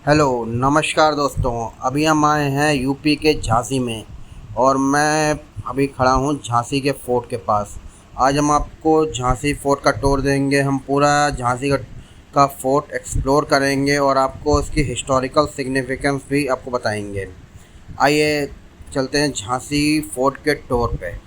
Hello नमस्कार दोस्तों। अभी हम आए हैं यूपी के झांसी में और मैं अभी खड़ा हूँ झांसी के फोर्ट के पास। आज हम आपको झांसी फोर्ट का टूर देंगे। हम पूरा झांसी का फोर्ट एक्सप्लोर करेंगे और आपको उसकी हिस्टोरिकल सिग्निफिकेंस भी आपको बताएंगे। आइए चलते हैं झांसी फोर्ट के टूर पे।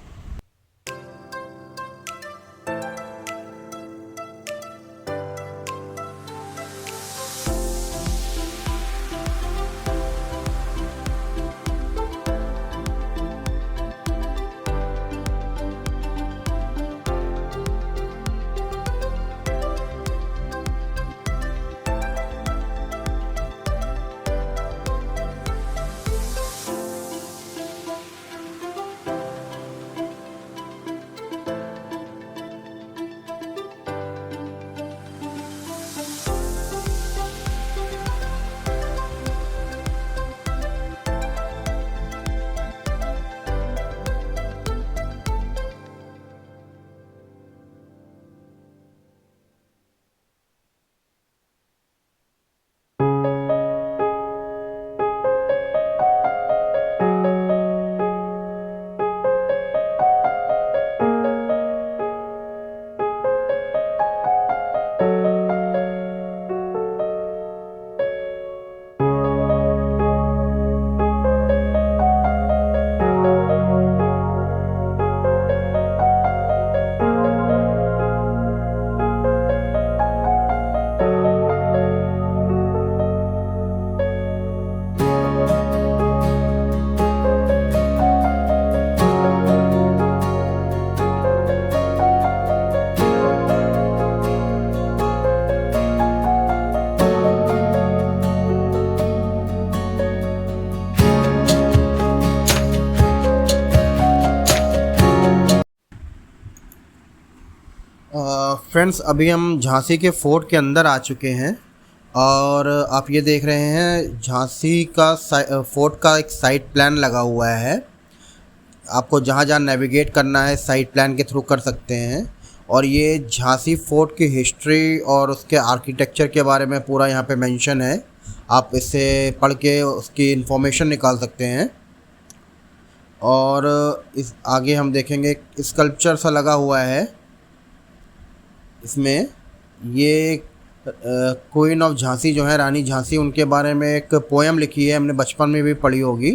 फ्रेंड्स, अभी हम झांसी के फोर्ट के अंदर आ चुके हैं और आप ये देख रहे हैं झांसी का फोर्ट का एक साइट प्लान लगा हुआ है। आपको जहाँ जहाँ नेविगेट करना है साइट प्लान के थ्रू कर सकते हैं। और ये झांसी फोर्ट की हिस्ट्री और उसके आर्किटेक्चर के बारे में पूरा यहाँ पे मेंशन है। आप इससे पढ़ के उसकी इन्फॉर्मेशन निकाल सकते हैं। और इस आगे हम देखेंगे स्कल्पचर सा लगा हुआ है इसमें। ये क्वीन ऑफ झांसी जो है, रानी झांसी, उनके बारे में एक पोएम लिखी है, हमने बचपन में भी पढ़ी होगी,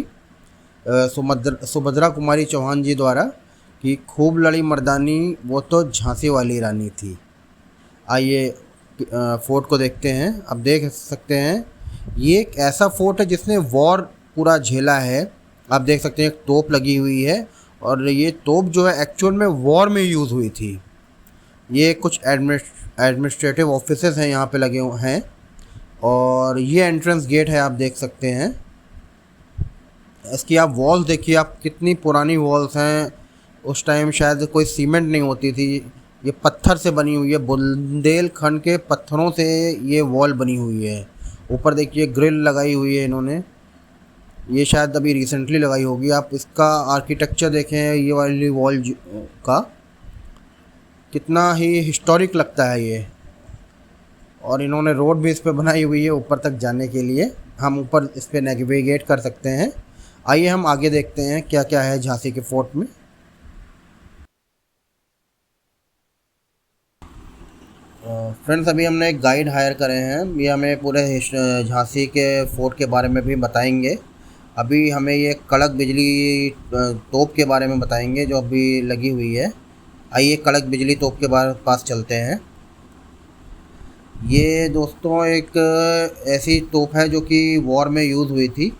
सुभद्रा कुमारी चौहान जी द्वारा, कि खूब लड़ी मर्दानी वो तो झांसी वाली रानी थी। आइए फोर्ट को देखते हैं। अब देख सकते हैं ये एक ऐसा फोर्ट है जिसने वॉर पूरा झेला है। आप देख सकते हैं एक तोप लगी हुई है और ये तोप जो है एक्चुअल में वॉर में यूज़ हुई थी। ये कुछ एडमिनिस्ट्रेटिव ऑफिसेस हैं यहाँ पे लगे हुए हैं और ये एंट्रेंस गेट है, आप देख सकते हैं। इसकी आप वॉल्स देखिए, आप कितनी पुरानी वॉल्स हैं। उस टाइम शायद कोई सीमेंट नहीं होती थी, ये पत्थर से बनी हुई है, बुंदेलखंड के पत्थरों से ये वॉल बनी हुई है। ऊपर देखिए ग्रिल लगाई हुई है इन्होंने, ये शायद अभी रिसेंटली लगाई होगी। आप इसका आर्किटेक्चर देखें, ये वाली वॉल का कितना ही हिस्टोरिक लगता है ये। और इन्होंने रोड भी इस पर बनाई हुई है ऊपर तक जाने के लिए। हम ऊपर इस पर नेविगेट कर सकते हैं। आइए हम आगे देखते हैं क्या क्या है झांसी के फोर्ट में। फ्रेंड्स, अभी हमने एक गाइड हायर करे हैं, ये हमें पूरे झांसी के फोर्ट के बारे में भी बताएंगे। अभी हमें ये कड़क बिजली तोप के बारे में बताएंगे जो अभी लगी हुई है। आइए कड़क बिजली तोप के पास चलते हैं। ये दोस्तों एक ऐसी तोप है जो कि वॉर में यूज़ हुई थी।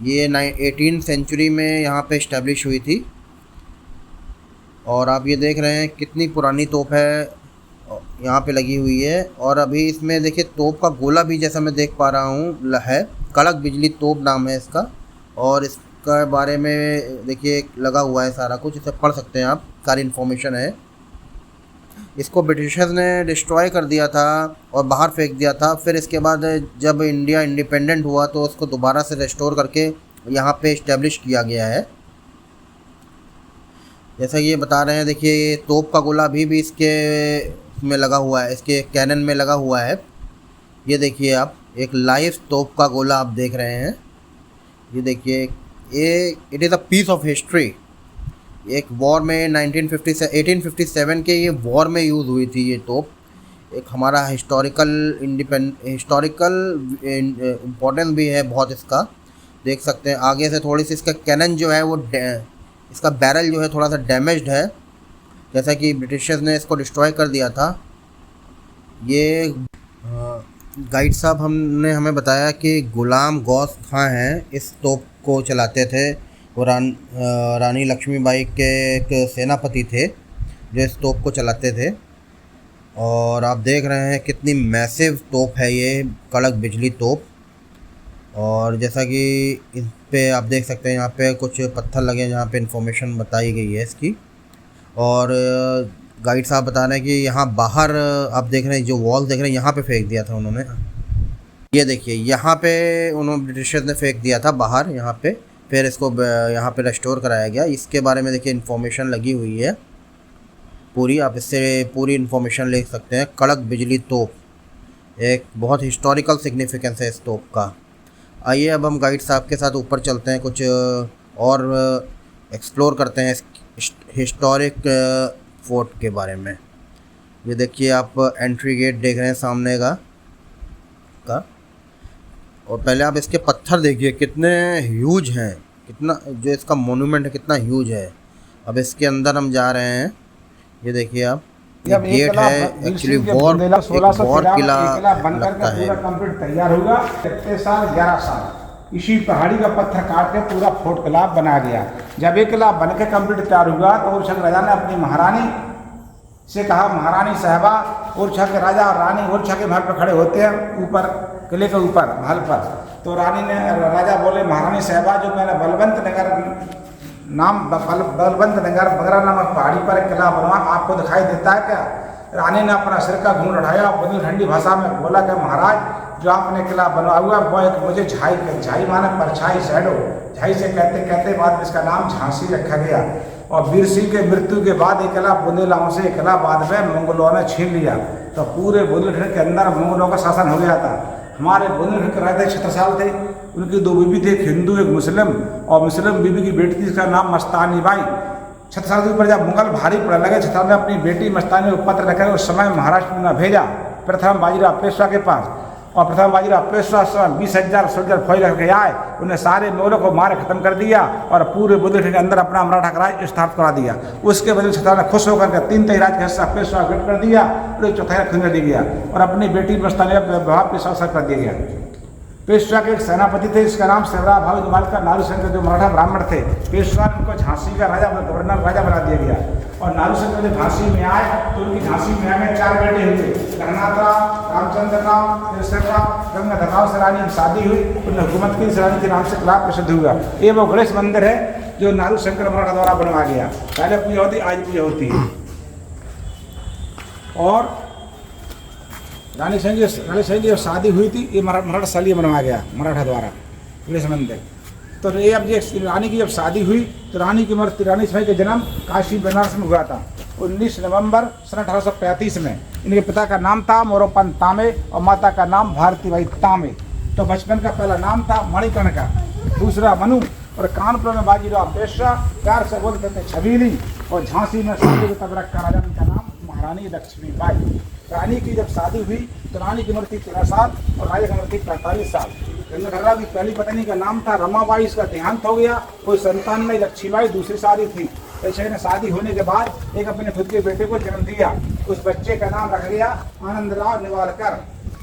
ये 18वीं सेंचुरी में यहाँ पे इस्टेब्लिश हुई थी और आप ये देख रहे हैं कितनी पुरानी तोप है यहाँ पे लगी हुई है। और अभी इसमें देखिए तोप का गोला भी, जैसा मैं देख पा रहा हूँ, है। कड़क बिजली तोप नाम है इसका और इसका बारे में देखिए लगा हुआ है सारा कुछ, इसे पढ़ सकते हैं आप, सारी इन्फॉर्मेशन है। इसको ब्रिटिशर्स ने डिस्ट्रॉय कर दिया था और बाहर फेंक दिया था। फिर इसके बाद जब इंडिया इंडिपेंडेंट हुआ तो उसको दोबारा से रेस्टोर करके यहाँ पे इस्टेब्लिश किया गया है। जैसा कि ये बता रहे हैं, देखिए ये तोप का गोला अभी भी इसके में लगा हुआ है, इसके कैनन में लगा हुआ है। ये देखिए आप, एक लाइव तोप का गोला आप देख रहे हैं। ये देखिए, ये it is a piece of history. एक वॉर में 1857 के ये वॉर में यूज़ हुई थी ये तोप। एक हमारा हिस्टोरिकल इम्पोर्टेंस भी है बहुत इसका। देख सकते हैं आगे से थोड़ी सी इसका कैनन जो है वो इसका बैरल जो है थोड़ा सा डैमेज्ड है, जैसा कि ब्रिटिशर्स ने इसको डिस्ट्रॉय कर दिया था। ये गाइड साहब हमने हमें बताया कि गुलाम गौस खां हैं इस तोप को चलाते थे। वो रानी लक्ष्मीबाई के एक सेनापति थे जो इस तोप को चलाते थे। और आप देख रहे हैं कितनी मैसिव तोप है ये कड़क बिजली तोप। और जैसा कि इस पे आप देख सकते हैं यहाँ पे कुछ पत्थर लगे हैं जहाँ पे इंफॉर्मेशन बताई गई है इसकी। और गाइड साहब बता रहे हैं कि यहाँ बाहर आप देख रहे हैं जो वॉल देख रहे हैं यहाँ पे फेंक दिया था उन्होंने। ये देखिए यहाँ पे उन्होंने ब्रिटिशर्स ने फेंक दिया था बाहर यहाँ पे, फिर इसको यहाँ पे रेस्टोर कराया गया। इसके बारे में देखिए इन्फॉर्मेशन लगी हुई है पूरी, आप इससे पूरी इन्फॉर्मेशन ले सकते हैं। कड़क बिजली तोप एक बहुत हिस्टोरिकल सिग्निफिकेंस है इस तोप का। आइए अब हम गाइड साहब के साथ ऊपर चलते हैं, कुछ और एक्सप्लोर करते हैं हिस्टोरिक फोर्ट के बारे में। ये देखिए आप एंट्री गेट देख रहे हैं सामने का और पहले आप इसके पत्थर देखिए कितने ह्यूज हैं, कितना जो इसका मोन्यूमेंट है कितना ह्यूज है। अब इसके अंदर हम जा रहे हैं। ये देखिए आप, ये गेट है एक्चुअली वॉर किला लगता है। कंप्लीट तैयार होगा 13 साल 11 साल इसी पहाड़ी का पत्थर काट के पूरा फोर्ट किला बना गया। जब ये किला बन के कंप्लीट तैयार हुआ तो उर्छा राजा ने अपनी महारानी से कहा, महारानी साहबा उर्छा के राजा और रानी उर्छा के महल पर खड़े होते हैं ऊपर किले के ऊपर महल पर। तो राजा बोले, महारानी साहबा जो मैंने बलवंत नगर बगरा नामक पहाड़ी पर एक किला बनवा आपको दिखाई देता है क्या? रानी ने अपना सिर का घूंघट उठाया और बड़ी ठंडी भाषा में बोला कि महाराज जो आपने किला बनवा हुआ वो एक मुझे झाई माने परछाई शैडो झाई से कहते कहते बाद में इसका नाम झांसी रखा गया। और वीर सिंह के मृत्यु के बाद ये किला बुंदेलखंड से किला बाद में मंगलों ने छीन लिया। तो पूरे बुंदेलखंड के अंदर मंगलों का शासन हो गया था। हमारे बुंदेलखंड के राजा छत्रसाल थे, उनकी 2 बीबी थे, एक हिंदू एक मुस्लिम। और मुस्लिम बीबी की बेटी थी जिसका नाम मस्तानी बाई। छत्रसाल पर जब मुगल भारी पड़ने लगे, छत्रसाल ने अपनी बेटी मस्तानी को पत्र लिखकर उस समय महाराष्ट्र में भेजा प्रथम बाजीराव पेशवा के पास। और प्रथम बाजीराव पेशवा 20,000 सोल्जर फौज लेकर आए, उन्हें सारे मोगलों को मार खत्म कर दिया और पूरे बुंदेलखंड के अंदर अपना मराठा राज स्थापित करा दिया। उसके वजह से छत्रसाल ने खुश होकर 3 राज का हिस्सा पेशवा गट कर दिया और 1/4 खंजर दिया गया और अपनी बेटी मस्तानी का पेशवा कर दिया गया। पेशवा के एक सेनापति थे जिसका नाम शिवराव भाई जुमाल का नालूशंकर, जो मराठा ब्राह्मण थे। पेशवा ने उनको झांसी का राजा गवर्नर राजा बना दिया गया। और नालूशंकर जब झांसी में आए तो उनकी झांसी में आए 4 बेटे हुए, रघुनाथ राव, रामचंद्र राव, केशव राव, गंगाधर राव से रानी की शादी हुई। उन्हें हुकूमत की रानी के नाम से किला प्रसिद्ध हुआ। ये वो गणेश मंदिर है जो नालूशंकर मराठा द्वारा बनवाया गया। पहले पूजा होती, आज पूजा होती है। और रानी सिंह की शादी हुई थी, ये मराठा सालिए बनवाया गया मराठा द्वारा गणेश मंदिर। तो ये अब ये रानी की जब शादी हुई तो रानी की मृत्यु, रानी सिंह का जन्म काशी बनारस में हुआ था 19 नवंबर सन 1835 में। इनके पिता का नाम था मोरोपंत तांबे और माता का नाम भारतीबाई तांबे। तो बचपन का पहला नाम था मणिकर्ण का, दूसरा मनु। और कानपुर में बाजीराव पेशवा, प्यार से बोलते थे छबीली। और झांसी में शादी तब रखा राजा का नाम महारानी लक्ष्मीबाई। रानी की जब शादी हुई तो रानी की उम्र थी 13 साल और राजा की उम्र थी 45 साल। गंगाधर राव की पहली पत्नी का नाम था रमाबाई, इसका देहांत हो गया। कोई संतान नहीं, लक्ष्मीबाई दूसरी शादी थी। ऐसे ने शादी होने के बाद एक अपने खुद के बेटे को जन्म दिया। उस बच्चे का नाम रख दिया आनंदराव निवालकर,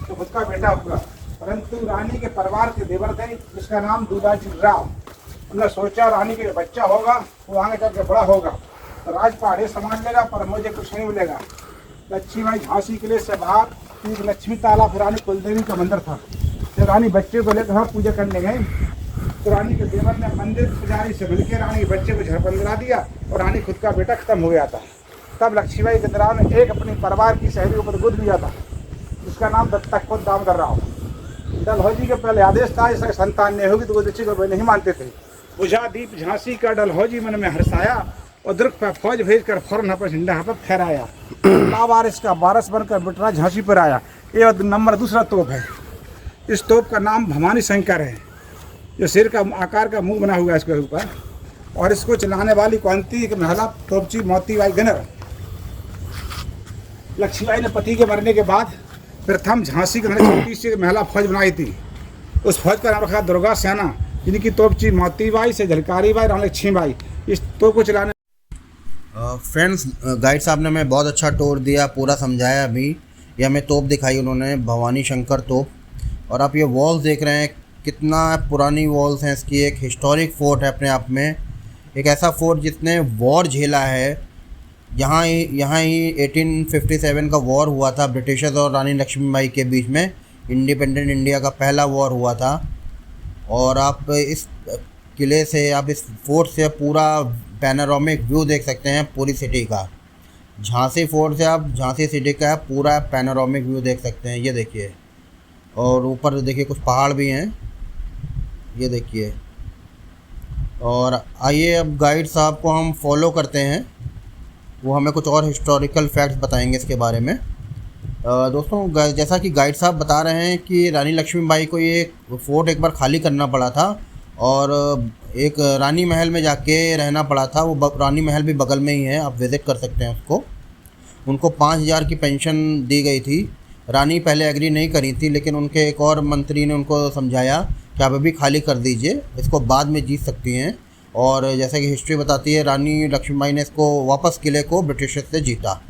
तो खुद का बेटा हुआ। परंतु रानी के परिवार के देवर थे जिसका नाम दूधाजी राव। उन्होंने सोचा रानी के बच्चा होगा वो आगे चल के बड़ा होगा तो राजपाट संभाल लेगा, पर मुझे कुछ नहीं मिलेगा। लक्ष्मीबाई झांसी किले से बाहर एक लक्ष्मी तालाब रानी कुलदेवी का मंदिर था। जब रानी बच्चे को लेकर पूजा करने गए तो रानी के देवर ने मंदिर पुजारी से मिलकर रानी के बच्चे को झड़पन दिला दिया और रानी खुद का बेटा खत्म हो गया था। तब लक्ष्मीबाई गंधराव ने एक अपनी परिवार की सहेली को गोद लिया था जिसका नाम दत्तक खुद दामोदर राव। डलहौजी के पहले आदेश था इसका संतान नहीं होगी तो वो बच्चे को नहीं मानते थे। बुझादीप झांसी का डलहौजी मन में हर्षाया और दुर्ग पर फौज भेजकर फौरन पर झंडा पर फहराया। लावारिस का वारस बनकर बिटरा झांसी पर आया। ये नंबर दूसरा तोप है। इस तोप का नाम भवानी शंकर है, जो सिर का आकार का मुंह बना हुआ है इसके ऊपर, और इसको चलाने वाली कौन थी? एक महिला तोपची मोतीबाई गनर। लक्ष्मीबाई ने पति के मरने के बाद प्रथम झांसी के छोटी सी महिला फौज बनाई थी। उस फौज का नाम रखा दुर्गा सेना, जिनकी तोपची मोतीबाई से झलकारी बाई रानी लक्ष्मीबाई इस तोप को चलाने। फ्रेंड्स, गाइड साहब ने हमें बहुत अच्छा टूर दिया, पूरा समझाया। अभी ये हमें तोप दिखाई उन्होंने, भवानी शंकर तोप। और आप ये वॉल्स देख रहे हैं, कितना पुरानी वॉल्स हैं इसकी। एक हिस्टोरिक फोर्ट है अपने आप में, एक ऐसा फोर्ट जिसने वॉर झेला है। यहाँ ही 1857 का वॉर हुआ था ब्रिटिशर्स और रानी लक्ष्मीबाई के बीच में। इंडिपेंडेंट इंडिया का पहला वॉर हुआ था। और आप इस किले से, आप इस फोर्ट से पूरा पैनोरामिक व्यू देख सकते हैं पूरी सिटी का। झांसी फोर्ट से आप झांसी सिटी का पूरा पैनोरामिक व्यू देख सकते हैं। ये देखिए, और ऊपर देखिए कुछ पहाड़ भी हैं, ये देखिए। और आइए अब गाइड साहब को हम फॉलो करते हैं, वो हमें कुछ और हिस्टोरिकल फैक्ट्स बताएंगे इसके बारे में। दोस्तों, जैसा कि गाइड साहब बता रहे हैं कि रानी लक्ष्मीबाई को ये फोर्ट एक बार खाली करना पड़ा था और एक रानी महल में जाके रहना पड़ा था। वो रानी महल भी बगल में ही है, आप विज़िट कर सकते हैं उसको। उनको 5,000 की पेंशन दी गई थी। रानी पहले एग्री नहीं करी थी, लेकिन उनके एक और मंत्री ने उनको समझाया कि आप अभी खाली कर दीजिए, इसको बाद में जीत सकती हैं। और जैसा कि हिस्ट्री बताती है, रानी लक्ष्मीबाई ने इसको वापस किले को ब्रिटिशर्स से जीता।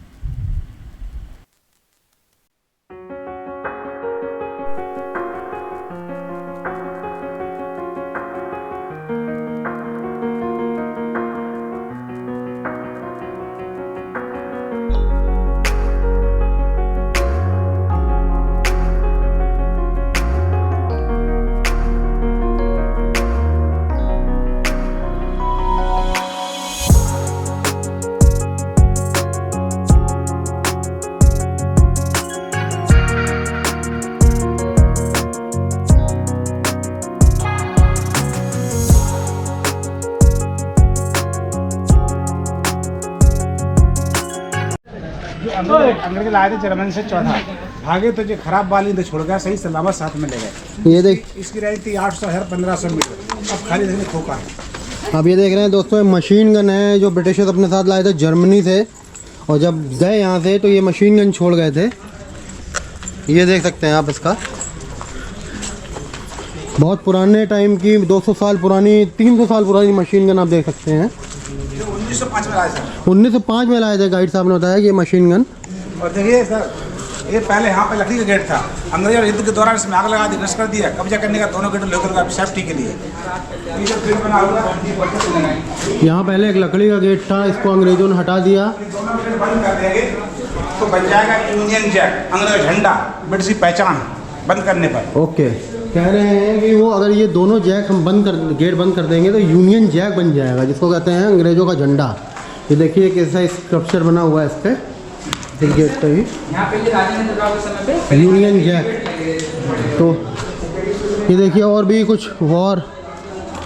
अंग्रेज लाए थे जर्मनी से चौथा, भागे तो जो खराब वाली तो छोड़ गया, सही सलामत साथ में ले गए। ये देख, इसकी रही थी 800-1500 मीटर, अब खाली देखने खोखा है। अब ये देख रहे हैं दोस्तों, मशीन गन है जो ब्रिटिशर्स अपने साथ लाए थे जर्मनी से। और जब गए यहाँ से तो ये मशीन गन छोड़ गए थे। ये देख सकते हैं आप इसका, बहुत पुराने टाइम की, 200 साल पुरानी, 300 साल पुरानी मशीन गन आप देख सकते हैं। 1905 में लाए सर, 1905 में लाए थे, गाइड साहब ने बताया कि ये मशीन गन। और देखिए सर, ये पहले यहाँ पे लकड़ी का गेट था। अंग्रेजों ने युद्ध के दौरान इसमें आग लगा दी, नष्ट कर दिया, कब्जा करने का दोनों गेट लोकल का सेफ्टी के लिए। ये जो गेट बना हुआ है, यहाँ पहले एक लकड़ी का गेट था, इसको अंग्रेजों ने हटा दिया। दोनों गेट बंद कर देंगे तो बच जाएगा यूनियन जैक, अंग्रेज झंडा, ब्रिटिश की पहचान बंद करने पर। ओके, कह रहे हैं कि वो अगर ये दोनों जैक हम गेट बंद कर देंगे तो यूनियन जैक बन जाएगा, जिसको कहते हैं अंग्रेजों का झंडा। ये देखिए कैसा स्ट्रक्चर बना हुआ है इस पर, इस गेट पे ही यूनियन जैक। तो ये देखिए, और भी कुछ वॉर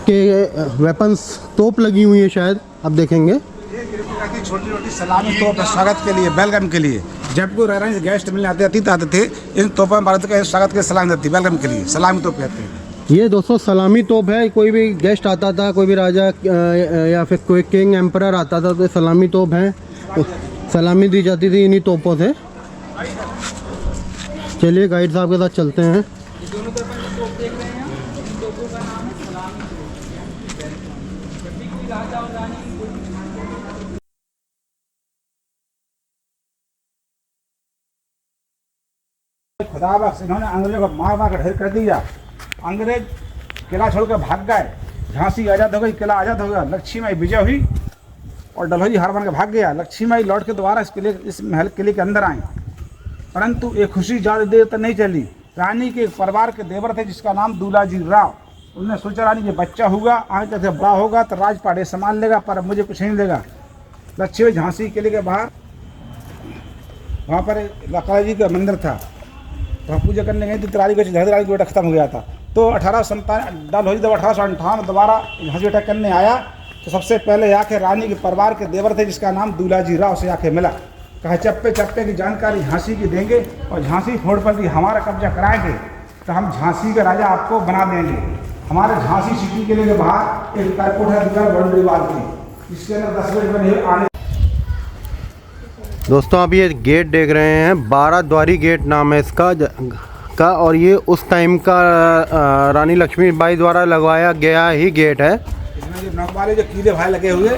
के वेपन्स, तोप लगी हुई है शायद, अब देखेंगे। छोटी छोटी सलामी तोप है स्वागत के लिए, वेलकम के लिए। जब कोई रहने से गेस्ट मिलने आते थे, इन तोपों में भारत के स्वागत के सलामी देती, वेलकम के लिए सलामी तोप कहते हैं। ये दोस्तों सलामी तोप है। कोई भी गेस्ट आता था, कोई भी राजा या फिर कोई किंग एम्परर आता था तो सलामी तोप है, तो सलामी दी जाती थी इन्हीं तोपों से। चलिए गाइड साहब के साथ चलते हैं। खुदा बख्श, इन्होंने अंग्रेजों को मार मार कर ढेर कर दिया। अंग्रेज किला छोड़कर भाग गए, झांसी आज़ाद हो गई, किला आज़ाद हो गया, लक्ष्मीबाई विजय हुई और डलहौजी हार मान के भाग गया। लक्ष्मीबाई लौट के दोबारा इस महल किले के अंदर आए, परंतु एक खुशी ज़्यादा देर तक नहीं चली। रानी के एक परिवार के देवर थे जिसका नाम दूलाजी राव। उन्होंने सोचा रानी ये बच्चा होगा, आगे जब बड़ा होगा तो राजपाट संभाल लेगा, पर मुझे कुछ नहीं देगा। लक्ष्मीबाई झांसी किले के बाहर वहाँ पर लक्ष्मी जी का मंदिर था, तो पूजा करने गई थी। तिरारी को बेटा खत्म हो गया था, तो 1857 डलहौजी जब 1858 दोबारा झांसी अटैक करने आया तो सबसे पहले आके रानी के परिवार के देवर थे जिसका नाम दूलाजी राव से आके मिला। कहा चप्पे चप्पे की जानकारी झांसी की देंगे और झांसी फोड़ पर भी हमारा कब्जा कराएंगे। तो हम झांसी का राजा आपको बना देंगे। हमारे झांसी सिटी के लिए बाहर एक एयरपोर्ट है दीवार बाउंड्री वाल की, इसके अंदर 10 मिनट में आने। दोस्तों आप ये गेट देख रहे हैं, 12 द्वारी गेट नाम है इसका का, और ये उस टाइम का रानी लक्ष्मीबाई द्वारा लगवाया गया ही गेट है। इसमें जो नौक वाले जो कीले भाई लगे हुए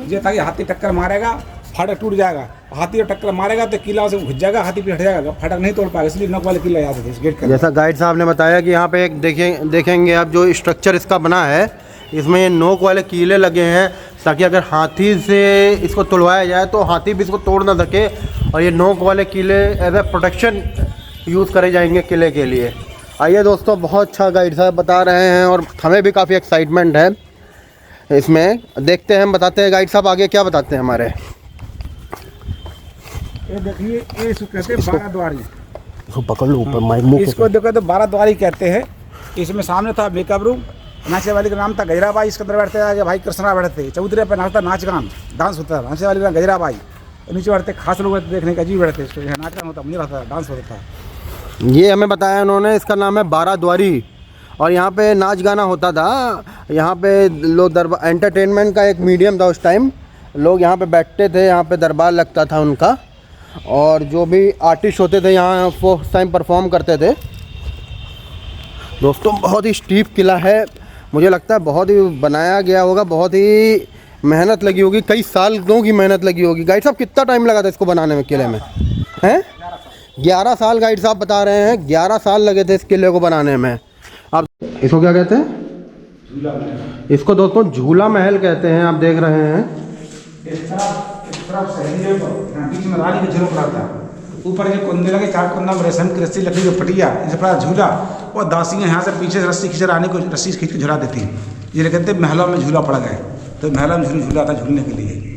ये ताकि हाथी टक्कर मारेगा फाटक टूट जाएगा, हाथी टक्कर मारेगा तो किला से घुस जाएगा, हाथी भी हट जाएगा, फाटक नहीं तोड़ पाएगा, इसलिए नौक वाले किले जाते थे इस गेट के। जैसा गाइड साहब ने बताया कि यहाँ पे एक देखेंगे आप जो स्ट्रक्चर इसका बना है, इसमें ये नोक वाले कीले लगे हैं ताकि अगर हाथी से इसको तोड़वाया जाए तो हाथी भी इसको तोड़ ना सके, और ये नोक वाले कीले एज ए प्रोटेक्शन यूज़ करे जाएंगे किले के लिए। आइए दोस्तों, बहुत अच्छा गाइड साहब बता रहे हैं और हमें भी काफ़ी एक्साइटमेंट है इसमें। देखते हैं, हम बताते हैं गाइड साहब आगे क्या बताते हैं हमारे। ये देखिए, ये इसको कहते हैं 12 द्वारी। इसको पकड़ लो ऊपर माइक मुंह, इसको देखो तो 12 द्वारी कहते हैं। इसमें सामने था मेकअप रूम, नाचे वाली का नाम था गजराबाई, इसके अंदर बैठते आगे भाई कृष्णा बैठते, चौधरी पे नाचता नाच गान डांस होता था, नाचे वाली का गजराबाई, नीचे बैठते खास लोग देखने का अजीब बैठते, इसको नाच गान होता, मुझे रहता डांस होता था। ये हमें बताया उन्होंने, इसका नाम है 12 द्वारी, और यहाँ पे नाच गाना होता था। यहाँ पे लोग दरबार एंटरटेनमेंट का एक मीडियम था उस टाइम, लोग यहाँ पे बैठते थे, यहाँ पे दरबार लगता था उनका, और जो भी आर्टिस्ट होते थे यहाँ वो उस टाइम परफॉर्म करते थे। दोस्तों बहुत ही स्टीप किला है, मुझे लगता है बहुत ही बनाया गया होगा, बहुत ही मेहनत लगी होगी, कई सालों की मेहनत लगी होगी। गाइड साहब कितना टाइम लगा था इसको बनाने में किले में? हैं 11 साल गाइड साहब बता रहे हैं, 11 साल लगे थे इस किले को बनाने में। अब इसको क्या कहते हैं? झूला महल। इसको दोस्तों झूला महल कहते हैं, आप देख रहे हैं। इस तरफ शहरी बीच में रानी का झूला पड़ा था, ऊपर जो कुंदे लगे 4 कुंदा में रेशम की रस्सी लकड़ी का पटिया, इसे पड़ा झूला, और दासियाँ यहाँ से पीछे से रस्सी खींच रानी को रस्सी खींच के झुला देती। ये कहते महलों में झूला पड़ गए, तो महलों में झूला था झूलने के लिए,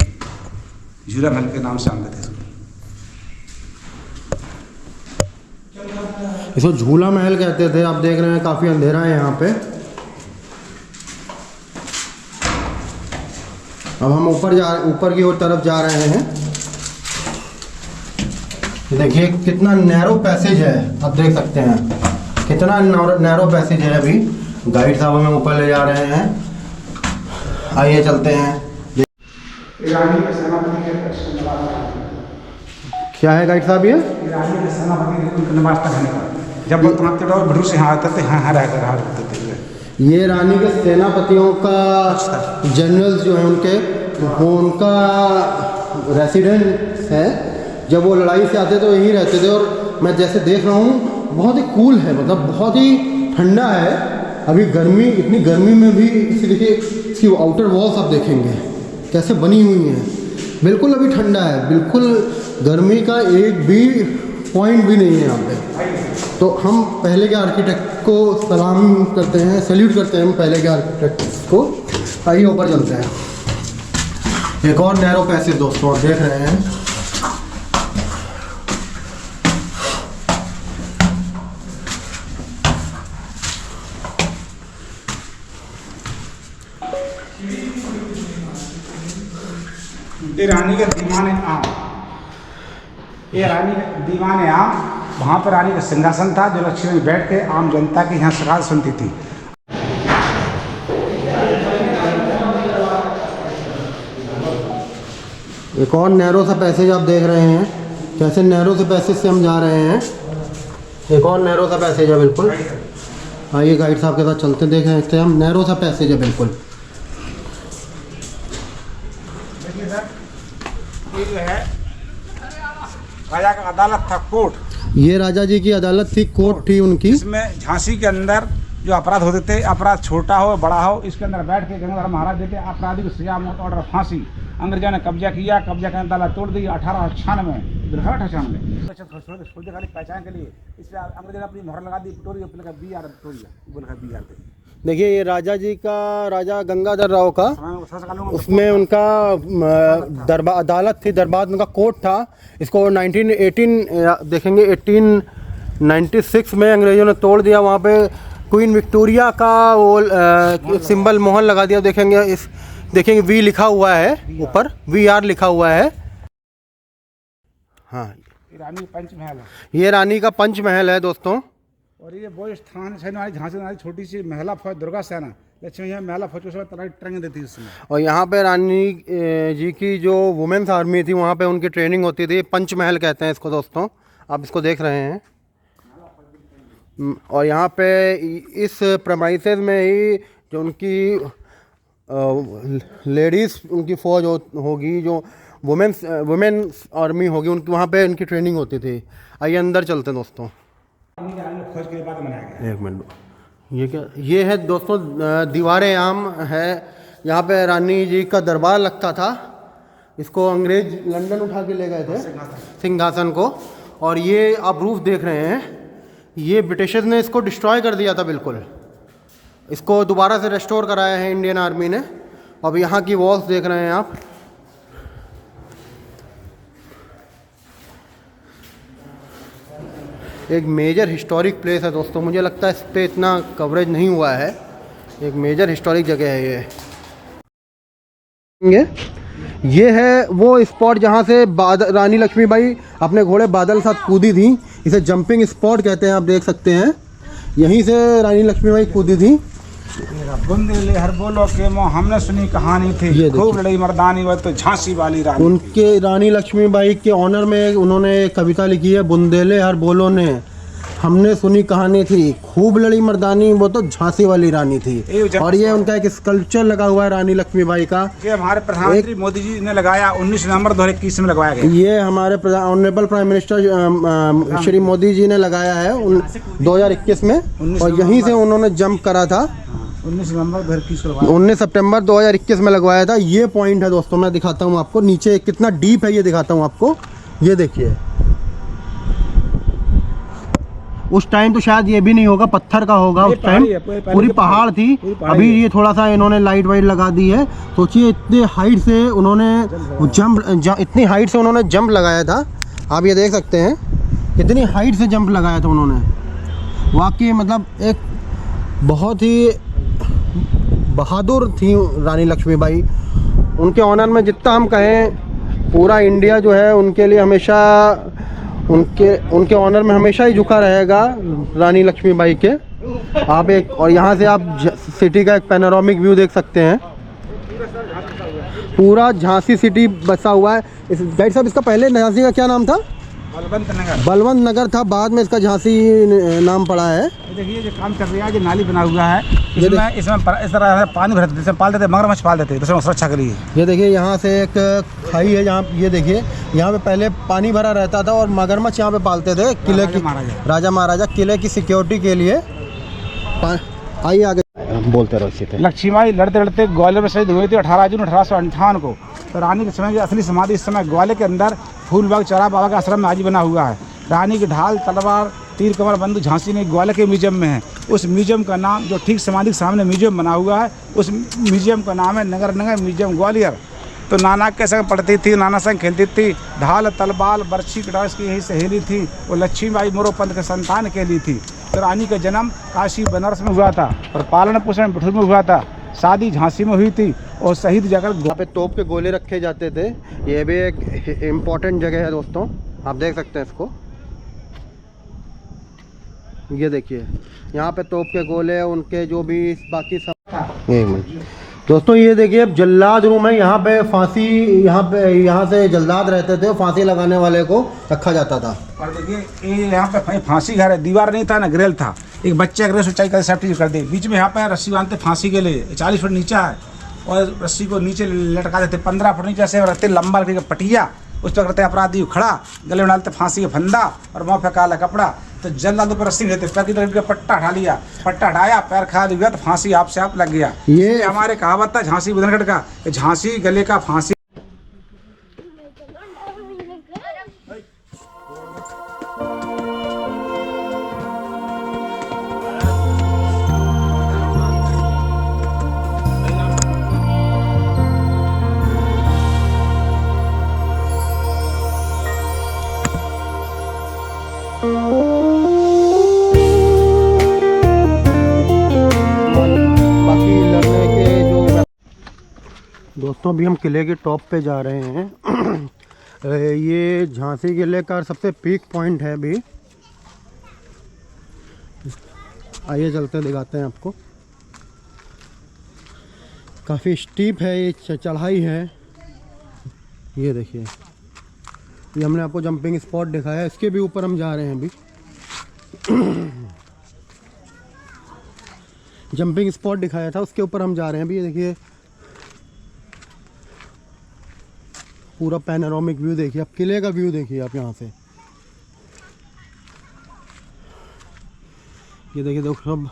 झूला महल के नाम से आते थे इसको झूला महल कहते थे। आप देख रहे हैं काफ़ी अंधेरा है यहाँ पे। अब हम ऊपर की ओर तरफ जा रहे हैं। देखिए कितना नैरो पैसेज है, आप देख सकते हैं कितना नैरो पैसेज है। अभी गाइड साहब हमें ऊपर ले जा रहे हैं, आइए चलते हैं। क्या है गाइड साहब ये? रानी के सेनापति निवास था रहने का, जब बतमाते और भड़ू से यहाँ आते थे, यहाँ रहकर रहा करते थे। ये रानी के सेनापतियों का जनरल्स जो है उनके, वो उनका रेसिडेंस है। जब वो लड़ाई से आते तो यहीं रहते थे, और मैं जैसे देख रहा हूँ बहुत ही कूल है, मतलब बहुत ही ठंडा है। अभी गर्मी, इतनी गर्मी में भी इसी देखिए इसकी आउटर वॉल्स आप देखेंगे कैसे बनी हुई हैं, बिल्कुल अभी ठंडा है, बिल्कुल गर्मी का एक भी पॉइंट भी नहीं है यहाँ पे। तो हम पहले के आर्किटेक्ट को सलाम करते हैं, सैल्यूट करते हैं हम पहले के आर्किटेक्ट को। आइए ऊपर चलते हैं। एक और नैरो पैसेज दोस्तों आप देख रहे हैं। ये रानी का दीवाने आम, ये रानी का दीवाने आम, वहाँ पर रानी का सिंहासन था जो लक्ष्मी बैठ के आम जनता की यहाँ शिकायत सुनती थी। एक और नैरो सा पैसेज आप देख रहे हैं, कैसे नैरो से पैसेज से हम जा रहे हैं। एक और नैरो सा पैसेज है बिल्कुल। आइए गाइड साहब के साथ चलते, देख सकते हैं हम, नैरो सा पैसेज है बिल्कुल। ये जो है राजा का अदालत था, कोर्ट। ये राजा जी की अदालत थी, कोर्ट थी उनकी। इसमें झांसी के अंदर जो अपराध होते थे, अपराध छोटा हो बड़ा हो, इसके अंदर बैठ के गंगाधर महाराज देते अपराधी को सजा, मौत, ऑर्डर, फांसी। अंग्रेजों ने कब्जा किया, कब्जा करने अदालत तोड़ दी 1898 खाली पहचान के लिए, इसलिए अंग्रेजों ने अपनी मोहर लगा दी पिटोरिया, BR। देखिए ये राजा जी का, राजा गंगाधर राव का, उसमें उनका दरबार अदालत थी, दरबार उनका कोर्ट था। इसको 1918 देखेंगे 1896 में अंग्रेजों ने तोड़ दिया। वहाँ पे क्वीन विक्टोरिया का वो सिंबल मोहर लगा दिया। देखेंगे इस, देखेंगे V लिखा हुआ है ऊपर, VR लिखा हुआ है। हाँ, रानी पंचमहल है, ये रानी का पंचमहल है दोस्तों। और ये वो स्थान है हमारी झांसी रानी छोटी सी महिला फौज दुर्गा सेना लक्ष्मी यहाँ महिला फौज को तलाई ट्रेनिंग देती है उसमें। और यहाँ पे रानी जी की जो वुमेन्स आर्मी थी वहाँ पे उनकी ट्रेनिंग होती थी। पंचमहल कहते हैं इसको दोस्तों, आप इसको देख रहे हैं। और यहाँ पे इस प्रमाइसेस में ही जो उनकी लेडीज़ उनकी फ़ौज होगी, जो वुमेन्स आर्मी होगी, उनकी वहाँ पे इनकी ट्रेनिंग होती थी। आइए अंदर चलते हैं दोस्तों। फौज के बाद बनाया गया। एक मिनट, ये क्या, ये है दोस्तों दीवारें आम है। यहाँ पे रानी जी का दरबार लगता था। इसको अंग्रेज लंदन उठा के ले गए थे सिंहासन को। और ये आप रूफ देख रहे हैं, ये ब्रिटिशर्स ने इसको डिस्ट्रॉय कर दिया था बिल्कुल। इसको दोबारा से रेस्टोर कराया है इंडियन आर्मी ने। अब यहाँ की वॉल्स देख रहे हैं आप। एक मेजर हिस्टोरिक प्लेस है दोस्तों, मुझे लगता है इस पर इतना कवरेज नहीं हुआ है। एक मेजर हिस्टोरिक जगह है ये है वो स्पॉट जहाँ से रानी लक्ष्मीबाई अपने घोड़े बादल के साथ कूदी थी। इसे जंपिंग स्पॉट कहते हैं, आप देख सकते हैं। यहीं से रानी लक्ष्मीबाई कूदी थी। बुंदेले हर बोलो के हमने सुनी कहानी थी, खूब लड़ाई मर्दानी वो तो झांसी वाली रानी। उनके रानी लक्ष्मीबाई के ऑनर में उन्होंने कविता लिखी है, बुंदेले हर बोलो ने हमने सुनी कहानी थी, खूब लड़ी मर्दानी वो तो झांसी वाली रानी थी। और ये उनका एक स्कल्पचर लगा हुआ है रानी लक्ष्मीबाई का। ये हमारे प्रधानमंत्री मोदी जी ने लगाया 19 नवंबर 2021 में लगवाया गया। ये हमारे honourable prime minister Shri Modi ji ने लगाया है 2021 में। और यहीं से उन्होंने जंप करा था 19 नवंबर 2021 19 सितंबर 2021 में लगवाया था। ये पॉइंट है दोस्तों, मैं दिखाता हूँ आपको नीचे कितना डीप है, ये दिखाता हूँ आपको। ये देखिए, उस टाइम तो शायद ये भी नहीं होगा, पत्थर का होगा उस टाइम, पूरी पहाड़ थी। अभी ये थोड़ा सा इन्होंने लाइट वाइट लगा दी है। सोचिए इतने हाइट से उन्होंने इतनी हाइट से उन्होंने जंप लगाया था। आप ये देख सकते हैं कितनी हाइट से जंप लगाया था उन्होंने। वाकई मतलब एक बहुत ही बहादुर थी रानी लक्ष्मीबाई। उनके ऑनर में जितना हम कहें, पूरा इंडिया जो है उनके लिए हमेशा उनके ऑनर में हमेशा ही झुका रहेगा रानी लक्ष्मीबाई के। आप एक और यहाँ से आप सिटी का एक पैनोरामिक व्यू देख सकते हैं। पूरा झांसी सिटी बसा हुआ है। इस गाइड साहब, इसका पहले झांसी का क्या नाम था? बलवंत नगर था, बाद में इसका झांसी नाम पड़ा है। देखिए जो काम कर रहा है, जो नाली बना हुआ है, इसमें इस तरह पानी भरते, जैसे पाल देते, मगरमच्छ पाल देते सुरक्षा के लिए। ये देखिए यहाँ से एक खाई है जहाँ, ये देखिए यहाँ पे पहले पानी भरा रहता था और मगरमच्छ यहाँ पे पालते थे किले की, राजा महाराजा किले की सिक्योरिटी के लिए। आइए आगे बोलते रहो इसी पे। लक्ष्मीबाई लड़ते लड़ते ग्वालियर में शहीद हुई थी 18 जून 1858 को। तो रानी के समय की असली समाधि इस समय ग्वालियर के अंदर फूलबाग चौरा बाबा के आश्रम में आज बना हुआ है। रानी की ढाल, तलवार, तीर कमर, बंदूक झांसी में ग्वालियर के म्यूजियम में है। उस म्यूजियम का नाम, जो ठीक समाधि के सामने म्यूजियम बना हुआ है, उस म्यूजियम का नाम है नगर म्यूजियम ग्वालियर। तो नाना के संग पढ़ती थी, नाना संग खेलती थी। ढाल, तलवार, बर्छी कटार की यही सहेली थी। वो लक्ष्मीबाई मोरोपंथ के संतान के लिए थी। तो रानी का जन्म काशी बनारस में हुआ था और पालन पोषण बिठूर में हुआ था। शादी झांसी में हुई थी और शहीद जगह यहाँ पे तोप के गोले रखे जाते थे। ये भी एक इम्पोर्टेंट जगह है दोस्तों, आप देख सकते हैं इसको। ये देखिए यहाँ पे तोप के गोले, उनके जो भी बाकी सब। एक मिनट दोस्तों, ये देखिए जल्लाद रूम है। यहाँ पे फांसी, यहाँ से जल्लाद रहते थे, फांसी लगाने वाले को रखा जाता था। और देखिए ये यहाँ पे फांसी घर है, दीवार नहीं था ना, ग्रिल था। एक बच्चे ग्रिल ऊंचाई कर सेफ्टी कर दी। बीच में यहाँ पे रस्सी बांधते फांसी के लिए, 40 फुट नीचा है और रस्सी को नीचे लटका देते। 15 फुट नीचे से रखते लंबा लकड़ी का पटिया, उस पर करते अपराधी खड़ा, गले में डालते फांसी का फंदा और मुँह पे काला कपड़ा। तो जल्लाद पर रस्सी देते, पैर की तरफ का पट्टा हटा लिया, पट्टा हटाया, पैर खा दिया तो फांसी आप से आप लग गया। ये हमारे कहावत था झांसी बुधनगढ़ का, झांसी गले का फांसी। दोस्तों अभी हम किले के टॉप पे जा रहे हैं। ये झांसी किले का सबसे पीक पॉइंट है। अभी आइए चलते हैं, दिखाते हैं आपको। काफ़ी स्टीप है ये चढ़ाई है। ये देखिए, ये हमने आपको जंपिंग स्पॉट दिखाया, इसके भी ऊपर हम जा रहे हैं अभी। जंपिंग स्पॉट दिखाया था, उसके ऊपर हम जा रहे हैं अभी। ये देखिए पूरा पैनोरामिक व्यू देखिए, आप किले का व्यू देखिए आप यहाँ से। ये देखिए दोस्तों,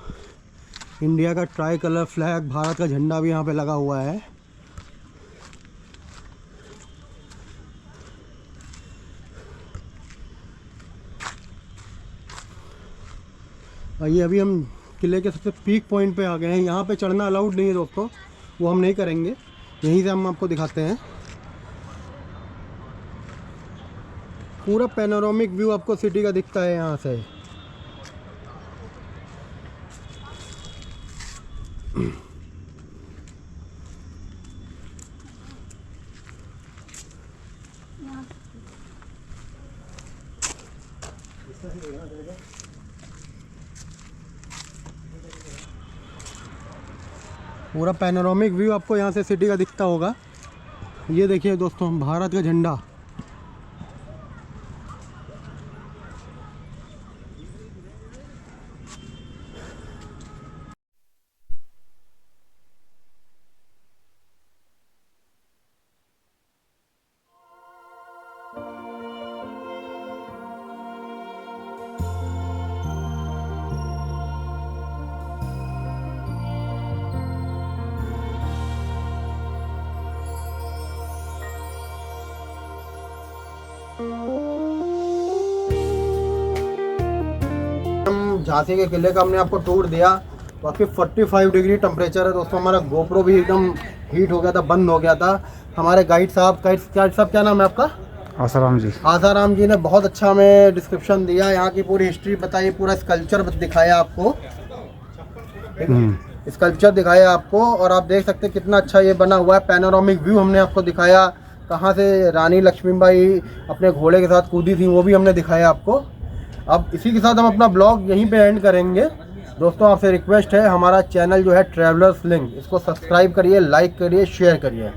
इंडिया का ट्राई कलर फ्लैग, भारत का झंडा भी यहाँ पे लगा हुआ है। आइए, अभी हम किले के सबसे पीक पॉइंट पे आ गए हैं। यहाँ पे चढ़ना अलाउड नहीं है दोस्तों, वो हम नहीं करेंगे। यहीं से हम आपको दिखाते हैं पूरा पैनोरामिक व्यू, आपको सिटी का दिखता है यहाँ से। पूरा पैनोरामिक व्यू आपको यहाँ से सिटी का दिखता होगा। ये देखिए दोस्तों, भारत का झंडा। हम झांसी के किले का हमने आपको टूर दिया। बाकी 45 डिग्री टेम्परेचर है दोस्तों। हमारा गोप्रो भी एकदम हीट हो गया था, बंद हो गया था। हमारे गाइड साहब क्या नाम है आपका? आसाराम जी। आसाराम जी ने बहुत अच्छा हमें डिस्क्रिप्शन दिया, यहाँ की पूरी हिस्ट्री बताई, पूरा स्कल्पचर दिखाया आपको, स्कल्पचर दिखाया आपको। और आप देख सकते हैं कितना अच्छा ये बना हुआ है। पैनोरामिक व्यू हमने आपको दिखाया, कहाँ से रानी लक्ष्मीबाई अपने घोड़े के साथ कूदी थी वो भी हमने दिखाया आपको। अब इसी के साथ हम अपना ब्लॉग यहीं पे एंड करेंगे। दोस्तों आपसे रिक्वेस्ट है, हमारा चैनल जो है ट्रैवलर्स लिंक, इसको सब्सक्राइब करिए, लाइक करिए, शेयर करिए।